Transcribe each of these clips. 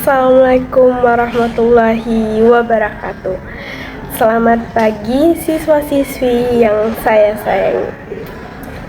Assalamualaikum warahmatullahi wabarakatuh. Selamat pagi siswa-siswi yang saya sayangi.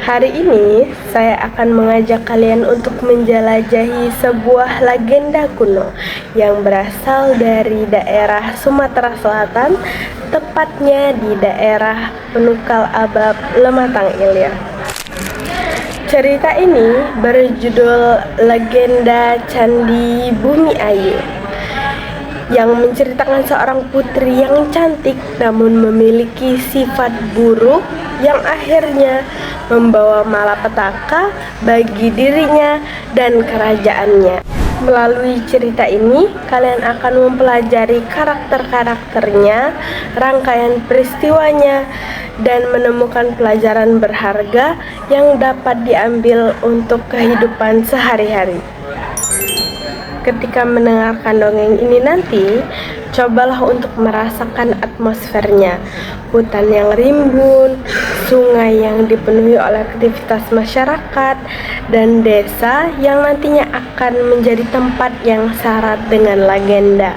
Hari ini saya akan mengajak kalian untuk menjelajahi sebuah legenda kuno yang berasal dari daerah Sumatera Selatan, tepatnya di daerah Penukal Abab, Lematang Ilir. Cerita ini berjudul Legenda Candi Bumi Ayu, yang menceritakan seorang putri yang cantik namun memiliki sifat buruk yang akhirnya membawa malapetaka bagi dirinya dan kerajaannya. Melalui cerita ini, kalian akan mempelajari karakter-karakternya, rangkaian peristiwanya, dan menemukan pelajaran berharga yang dapat diambil untuk kehidupan sehari-hari. Ketika mendengarkan dongeng ini nanti, cobalah untuk merasakan atmosfernya. Hutan yang rimbun, sungai yang dipenuhi oleh aktivitas masyarakat, dan desa yang nantinya akan menjadi tempat yang syarat dengan legenda.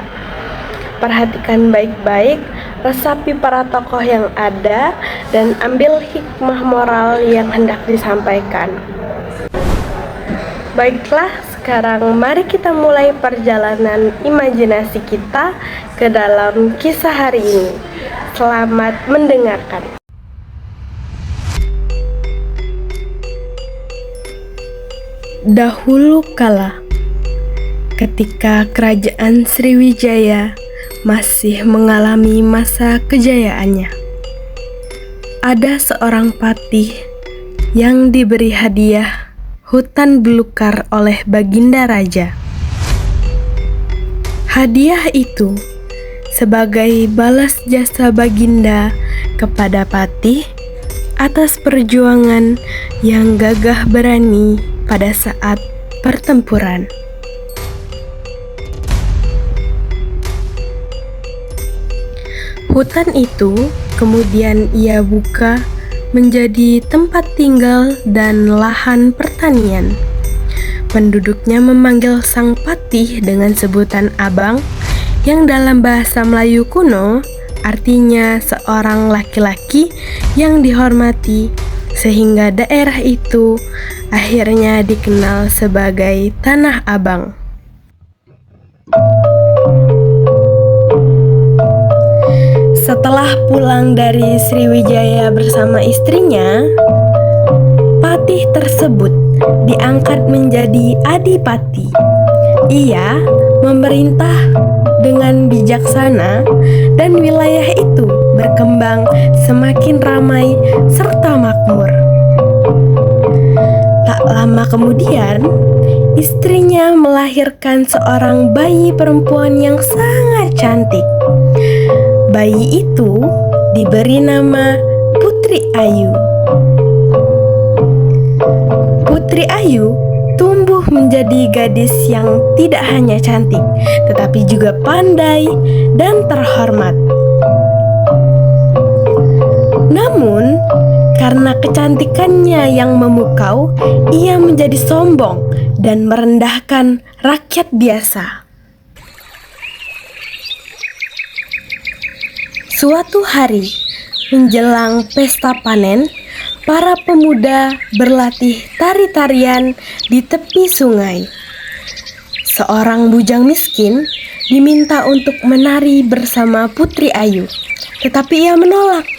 Perhatikan baik-baik, resapi para tokoh yang ada, dan ambil hikmah moral yang hendak disampaikan. Baiklah, sekarang mari kita mulai perjalanan imajinasi kita ke dalam kisah hari ini. Selamat mendengarkan. Dahulu kala, ketika kerajaan Sriwijaya masih mengalami masa kejayaannya, ada seorang patih yang diberi hadiah hutan belukar oleh Baginda Raja. Hadiah itu sebagai balas jasa Baginda kepada patih atas perjuangan yang gagah berani pada saat pertempuran. Hutan itu kemudian ia buka menjadi tempat tinggal dan lahan pertanian. Penduduknya memanggil sang patih dengan sebutan abang, yang dalam bahasa Melayu kuno artinya seorang laki-laki yang dihormati, sehingga daerah itu akhirnya dikenal sebagai Tanah Abang. Setelah pulang dari Sriwijaya bersama istrinya, patih tersebut diangkat menjadi adipati. Ia memerintah dengan bijaksana dan wilayah itu berkembang semakin ramai serta makmur. Tak lama kemudian, istrinya melahirkan seorang bayi perempuan yang sangat cantik. Bayi itu diberi nama Putri Ayu. Putri Ayu tumbuh menjadi gadis yang tidak hanya cantik, tetapi juga pandai dan terhormat. Namun, karena kecantikannya yang memukau, ia menjadi sombong dan merendahkan rakyat biasa. Suatu hari, menjelang pesta panen, para pemuda berlatih tari-tarian di tepi sungai. Seorang bujang miskin diminta untuk menari bersama Putri Ayu, tetapi ia menolak.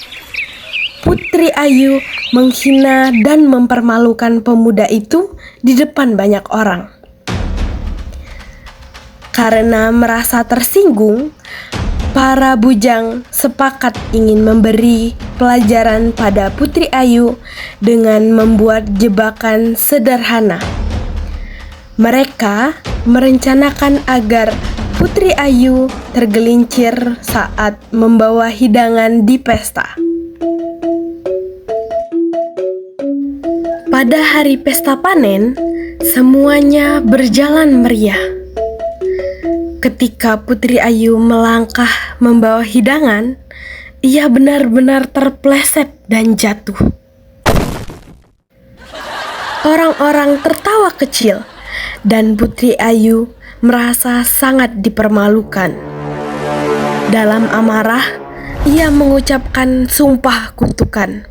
Putri Ayu menghina dan mempermalukan pemuda itu di depan banyak orang. Karena merasa tersinggung, para bujang sepakat ingin memberi pelajaran pada Putri Ayu dengan membuat jebakan sederhana. Mereka merencanakan agar Putri Ayu tergelincir saat membawa hidangan di pesta. Pada hari pesta panen, semuanya berjalan meriah. Ketika Putri Ayu melangkah membawa hidangan, ia benar-benar terpleset dan jatuh. Orang-orang tertawa kecil dan Putri Ayu merasa sangat dipermalukan. Dalam amarah, ia mengucapkan sumpah kutukan.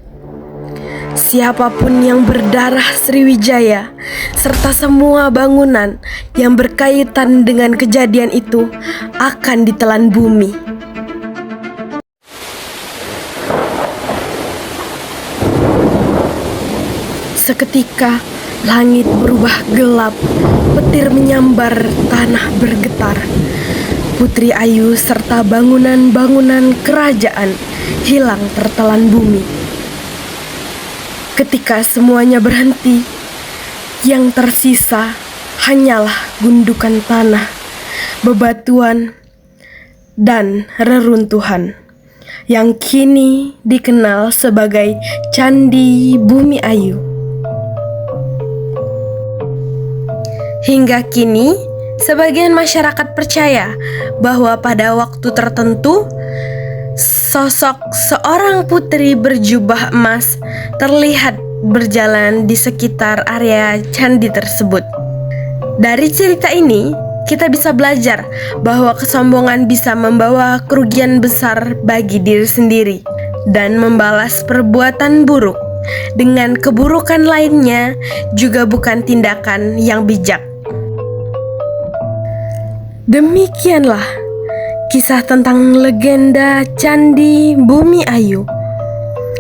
Siapapun yang berdarah Sriwijaya serta semua bangunan yang berkaitan dengan kejadian itu akan ditelan bumi. Seketika langit berubah gelap, petir menyambar, tanah bergetar. Putri Ayu serta bangunan-bangunan kerajaan hilang tertelan bumi. Ketika semuanya berhenti, yang tersisa hanyalah gundukan tanah, bebatuan, dan reruntuhan yang kini dikenal sebagai Candi Bumi Ayu. Hingga kini, sebagian masyarakat percaya bahwa pada waktu tertentu, sosok seorang putri berjubah emas terlihat berjalan di sekitar area candi tersebut. Dari cerita ini, kita bisa belajar bahwa kesombongan bisa membawa kerugian besar bagi diri sendiri dan membalas perbuatan buruk dengan keburukan lainnya juga bukan tindakan yang bijak. Demikianlah kisah tentang legenda Candi Bumi Ayu.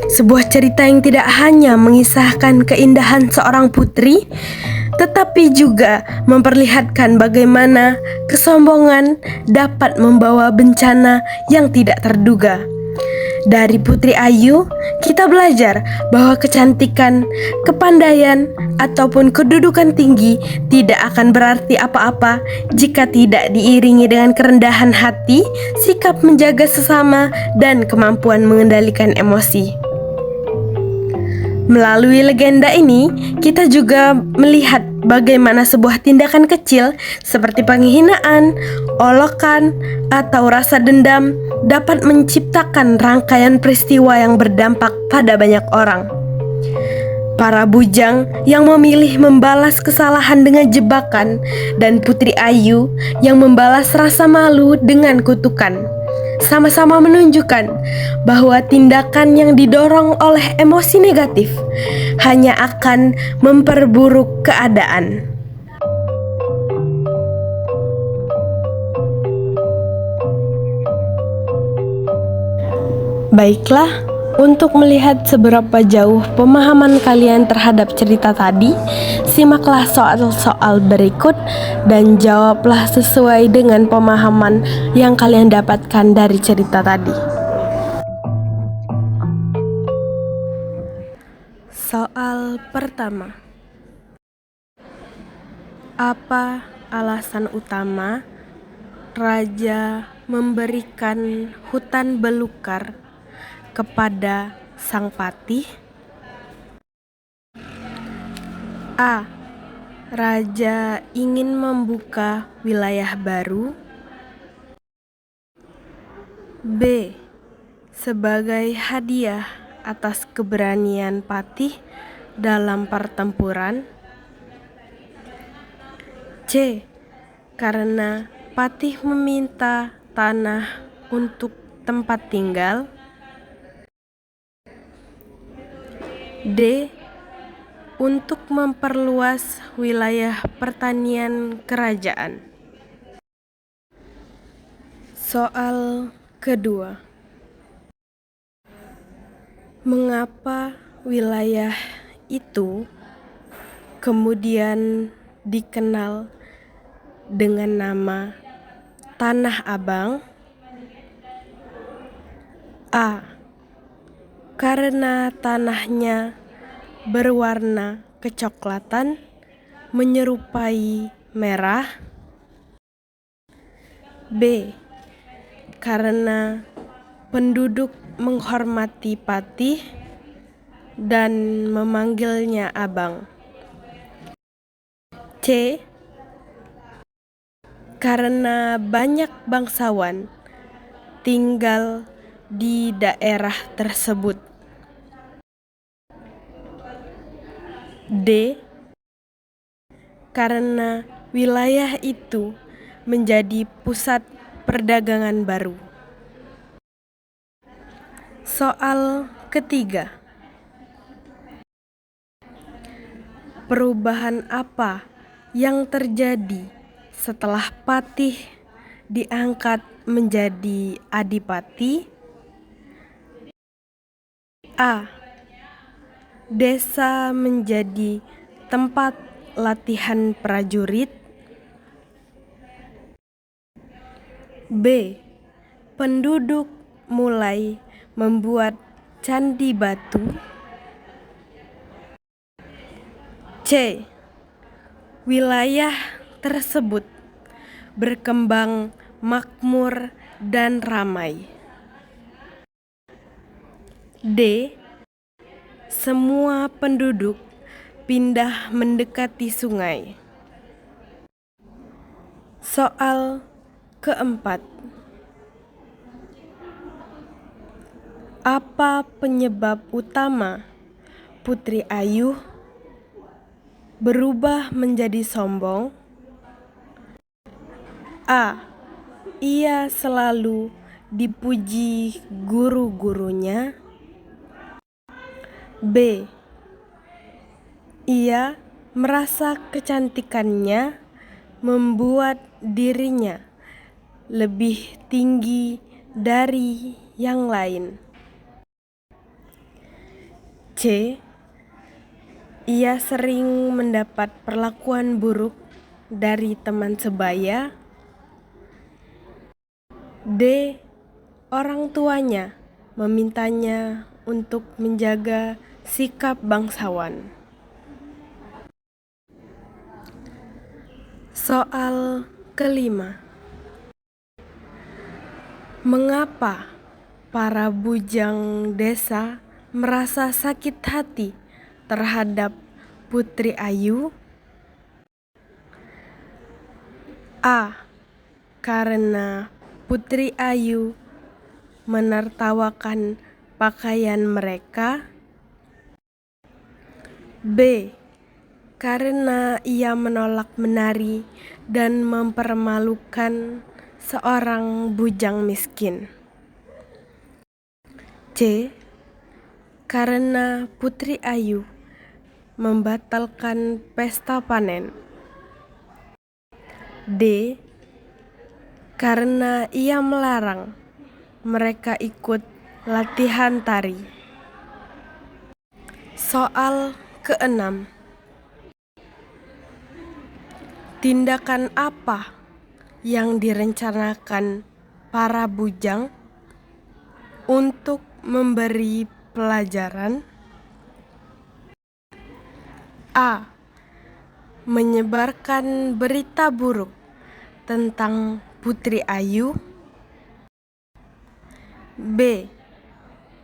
Sebuah cerita yang tidak hanya mengisahkan keindahan seorang putri, tetapi juga memperlihatkan bagaimana kesombongan dapat membawa bencana yang tidak terduga. Dari Putri Ayu, kita belajar bahwa kecantikan, kepandaian, ataupun kedudukan tinggi tidak akan berarti apa-apa jika tidak diiringi dengan kerendahan hati, sikap menjaga sesama, dan kemampuan mengendalikan emosi. Melalui legenda ini, kita juga melihat bagaimana sebuah tindakan kecil seperti penghinaan, olokan, atau rasa dendam dapat menciptakan rangkaian peristiwa yang berdampak pada banyak orang. Para bujang yang memilih membalas kesalahan dengan jebakan, dan Putri Ayu yang membalas rasa malu dengan kutukan, sama-sama menunjukkan bahwa tindakan yang didorong oleh emosi negatif hanya akan memperburuk keadaan. Baiklah, untuk melihat seberapa jauh pemahaman kalian terhadap cerita tadi, simaklah soal-soal berikut dan jawablah sesuai dengan pemahaman yang kalian dapatkan dari cerita tadi. Soal pertama. Apa alasan utama raja memberikan hutan belukar kepada sang patih? A. Raja ingin membuka wilayah baru. B. Sebagai hadiah atas keberanian patih dalam pertempuran. C. Karena patih meminta tanah untuk tempat tinggal. D. Untuk memperluas wilayah pertanian kerajaan. Soal kedua. Mengapa wilayah itu kemudian dikenal dengan nama Tanah Abang? A. Karena tanahnya berwarna kecoklatan menyerupai merah. B. Karena penduduk menghormati patih dan memanggilnya abang. C. Karena banyak bangsawan tinggal di daerah tersebut. D. Karena wilayah itu menjadi pusat perdagangan baru. Soal ketiga. Perubahan apa yang terjadi setelah Patih diangkat menjadi adipati? A. Desa menjadi tempat latihan prajurit. B. Penduduk mulai membuat candi batu. C. Wilayah tersebut berkembang makmur dan ramai. D. Semua penduduk pindah mendekati sungai. Soal keempat. Apa penyebab utama Putri Ayu berubah menjadi sombong? A. Ia selalu dipuji guru-gurunya. B. Ia merasa kecantikannya membuat dirinya lebih tinggi dari yang lain. C. Ia sering mendapat perlakuan buruk dari teman sebaya. D. Orang tuanya memintanya untuk menjaga sikap bangsawan. Soal kelima. Mengapa para bujang desa merasa sakit hati terhadap Putri Ayu? A. Karena Putri Ayu menertawakan pakaian mereka. B. Karena ia menolak menari dan mempermalukan seorang bujang miskin. C. Karena Putri Ayu membatalkan pesta panen. D. Karena ia melarang mereka ikut latihan tari. Soal keenam. Tindakan apa yang direncanakan para bujang untuk memberi pelajaran? A. Menyebarkan berita buruk tentang Putri Ayu. B.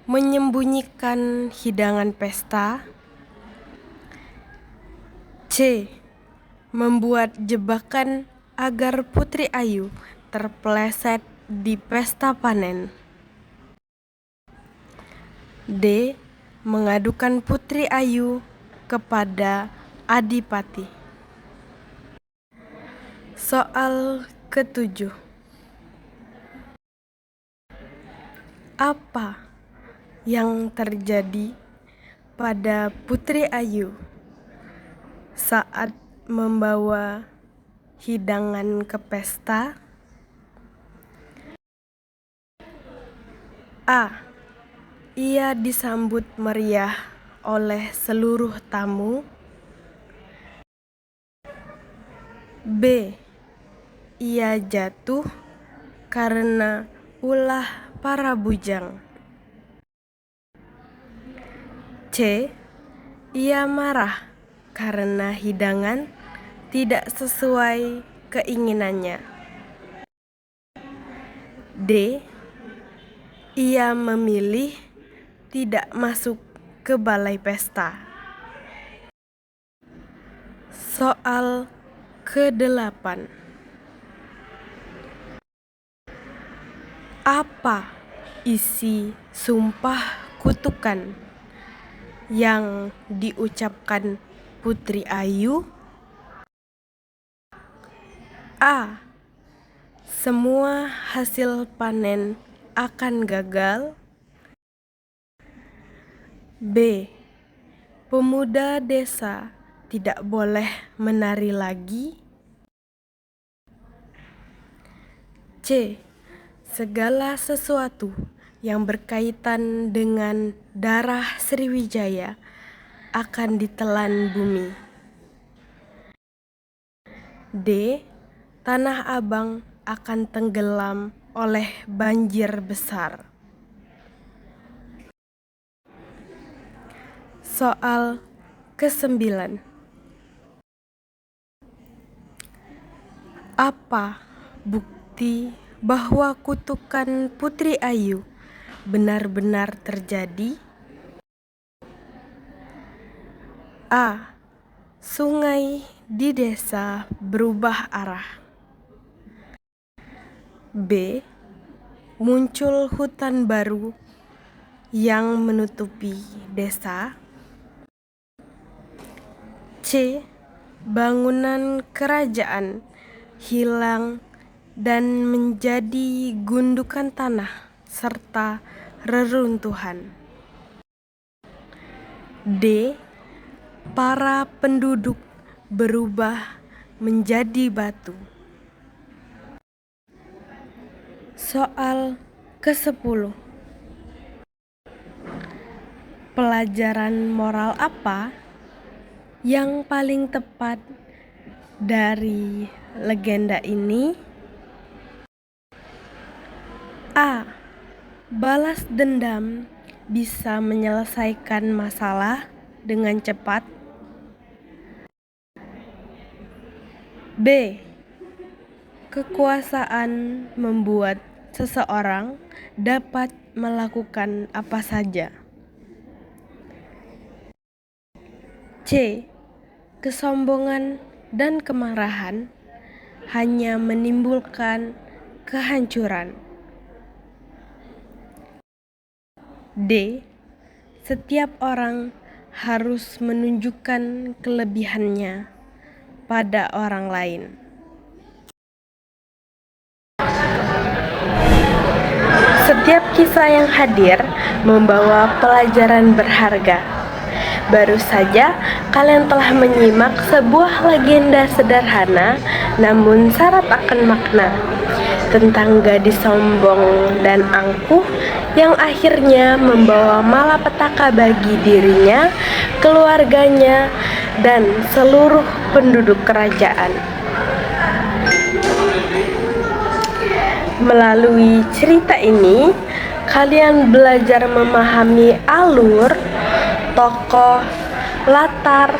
Menyembunyikan hidangan pesta. C. Membuat jebakan agar Putri Ayu terpeleset di pesta panen. D. Mengadukan Putri Ayu kepada adipati. Soal ketujuh. Apa yang terjadi pada Putri Ayu saat membawa hidangan ke pesta? A. Ia disambut meriah oleh seluruh tamu. B. Ia jatuh karena ulah para bujang. C. Ia marah karena hidangan tidak sesuai keinginannya. D. Ia memilih tidak masuk ke balai pesta. Soal ke-8. Apa isi sumpah kutukan yang diucapkan Putri Ayu? A. semua hasil panen akan gagal? B. Pemuda desa tidak boleh menari lagi? C. Segala sesuatu yang berkaitan dengan darah Sriwijaya akan ditelan bumi. D. Tanah Abang akan tenggelam oleh banjir besar. Soal ke-9. Apa bukti bahwa kutukan Putri Ayu benar-benar terjadi? A. Sungai di desa berubah arah. B. Muncul hutan baru yang menutupi desa. C. Bangunan kerajaan hilang dan menjadi gundukan tanah serta reruntuhan. D. Para penduduk berubah menjadi batu. Soal ke-10. Pelajaran moral apa yang paling tepat dari legenda ini? A. Balas dendam bisa menyelesaikan masalah dengan cepat. B. Kekuasaan membuat seseorang dapat melakukan apa saja. C. Kesombongan dan kemarahan hanya menimbulkan kehancuran. D. Setiap orang harus menunjukkan kelebihannya pada orang lain. Setiap kisah yang hadir membawa pelajaran berharga. Baru saja kalian telah menyimak sebuah legenda sederhana namun syarat akan makna tentang gadis sombong dan angkuh yang akhirnya membawa malapetaka bagi dirinya, keluarganya, dan seluruh penduduk kerajaan. Melalui cerita ini, kalian belajar memahami alur, tokoh, latar,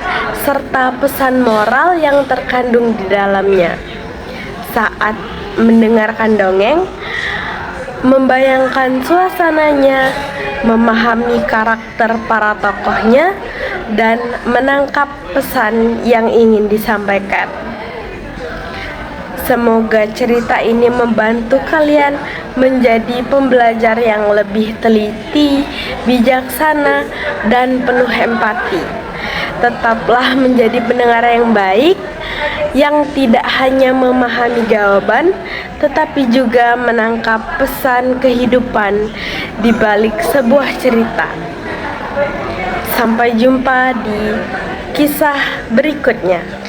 serta pesan moral yang terkandung di dalamnya. Saat mendengarkan dongeng, membayangkan suasananya, memahami karakter para tokohnya, dan menangkap pesan yang ingin disampaikan. Semoga cerita ini membantu kalian menjadi pembelajar yang lebih teliti, bijaksana, dan penuh empati. Tetaplah menjadi pendengar yang baik, yang tidak hanya memahami jawaban, tetapi juga menangkap pesan kehidupan di balik sebuah cerita. Sampai jumpa di kisah berikutnya.